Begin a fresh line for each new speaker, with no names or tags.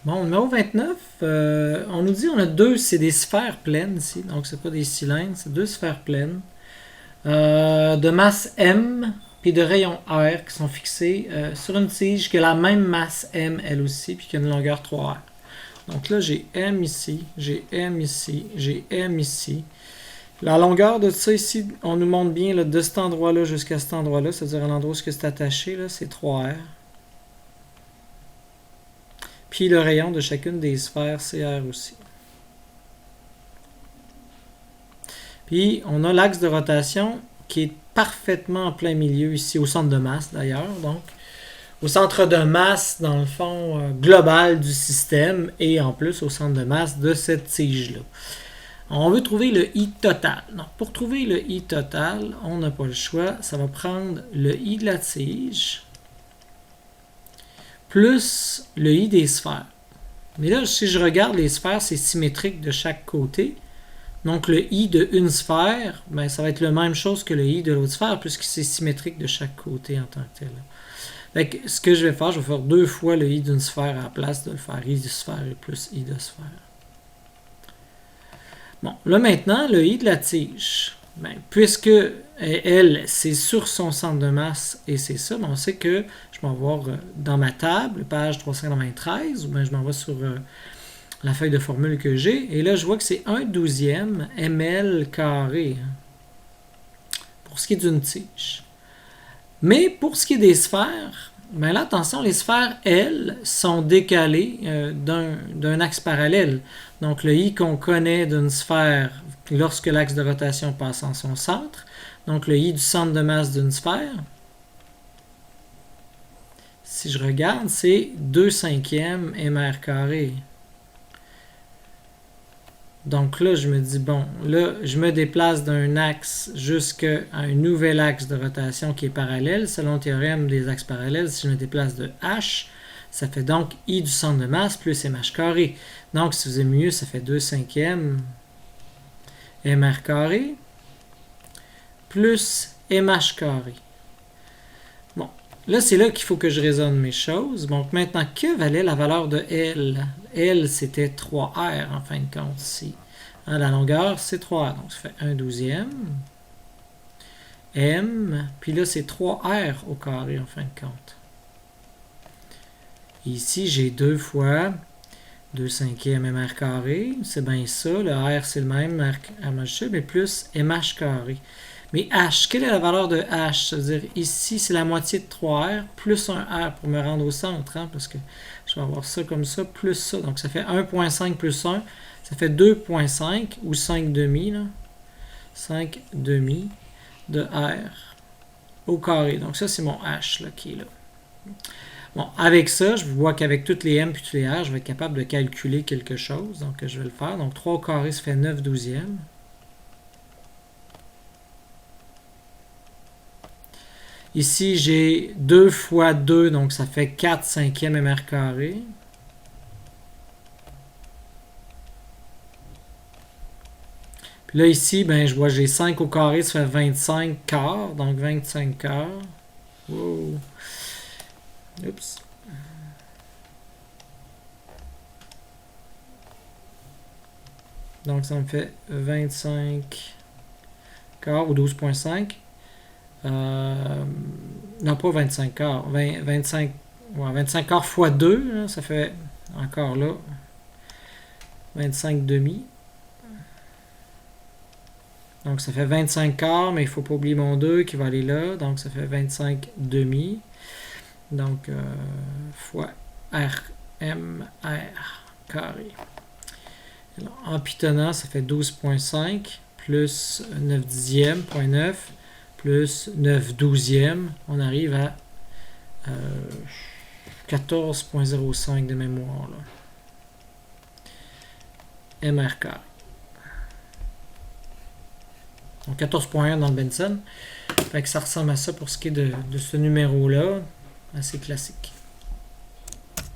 Bon, numéro 29, on nous dit on a c'est des sphères pleines ici, donc c'est pas des cylindres, c'est deux sphères pleines de masse M puis de rayon R qui sont fixés sur une tige qui a la même masse M elle aussi puis qui a une longueur 3R. Donc là j'ai M ici, j'ai M ici, j'ai M ici. La longueur de ça ici, on nous montre bien là, de cet endroit-là jusqu'à cet endroit-là, c'est-à-dire à l'endroit où c'est attaché, là, c'est 3R. Puis le rayon de chacune des sphères, c'est R aussi. Puis on a l'axe de rotation qui est parfaitement en plein milieu ici, au centre de masse d'ailleurs. Donc, au centre de masse, dans le fond, global du système et en plus au centre de masse de cette tige-là. On veut trouver le I total. Donc, pour trouver le I total, on n'a pas le choix. Ça va prendre le I de la tige plus le I des sphères. Mais là, si je regarde les sphères, c'est symétrique de chaque côté. Donc, le I de une sphère, ben, ça va être la même chose que le I de l'autre sphère, puisque c'est symétrique de chaque côté en tant que tel. Fait que, ce que je vais faire, je vais faire deux fois le I d'une sphère à la place de le faire I de sphère et plus I de sphère. Bon, là maintenant, le I de la tige. Ben, puisque elle, c'est sur son centre de masse et c'est ça, ben on sait que je vais voir dans ma table, page 393, ou bien je m'en vais sur la feuille de formule que j'ai, et là je vois que c'est 1/12 ml carré pour ce qui est d'une tige. Mais pour ce qui est des sphères, ben là attention, les sphères, elles, sont décalées d'un axe parallèle. Donc le I qu'on connaît d'une sphère lorsque l'axe de rotation passe en son centre, donc le I du centre de masse d'une sphère, si je regarde, c'est 2/5 mr carré. Donc là, je me dis, bon, là, je me déplace d'un axe jusqu'à un nouvel axe de rotation qui est parallèle. Selon le théorème des axes parallèles, si je me déplace de H, ça fait donc I du centre de masse plus mh carré. Donc, si vous aimez mieux, ça fait 2/5 mr carré plus mh carré. Bon, là, c'est là qu'il faut que je raisonne mes choses. Donc, maintenant, que valait la valeur de L? L, c'était 3R, en fin de compte, ici. Hein, la longueur, c'est 3R. Donc, ça fait 1/12. M, puis là, c'est 3R au carré, en fin de compte. Ici, j'ai 2 fois 2/5 mr carré. C'est bien ça. Le R, c'est le même, R majuscule, mais plus mh carré. Mais H, quelle est la valeur de H? C'est-à-dire, ici, c'est la moitié de 3R plus un R pour me rendre au centre, hein, parce que je vais avoir ça comme ça, plus ça. Donc, ça fait 1,5 plus 1, ça fait 2,5 ou 5/2, là. 5/2 de R au carré. Donc, ça, c'est mon H là, qui est là. Bon, avec ça, je vois qu'avec toutes les M et toutes les R, je vais être capable de calculer quelque chose. Donc, je vais le faire. Donc, 3 au carré, ça fait 9/12. Ici, j'ai 2 fois 2, donc ça fait 4/5 mr carré. Puis là, ici, ben, je vois j'ai 5 au carré, ça fait 25 quarts, donc 25 quarts. Wow. Oups. Donc, ça me fait 25 quarts ou 12,5. Non, pas 25 quarts. 25 quarts fois 2, là, ça fait encore là 25/2. Donc ça fait 25 quarts, mais il ne faut pas oublier mon 2 qui va aller là. Donc ça fait 25/2. Donc fois RMR carré. Alors, en pitonnant, ça fait 12,5 plus 9/10, 0,9 plus 9/12, on arrive à 14,05 de mémoire. Là. MR carré. Donc 14,1 dans le Benson. Fait que ça ressemble à ça pour ce qui est de ce numéro-là. Assez classique.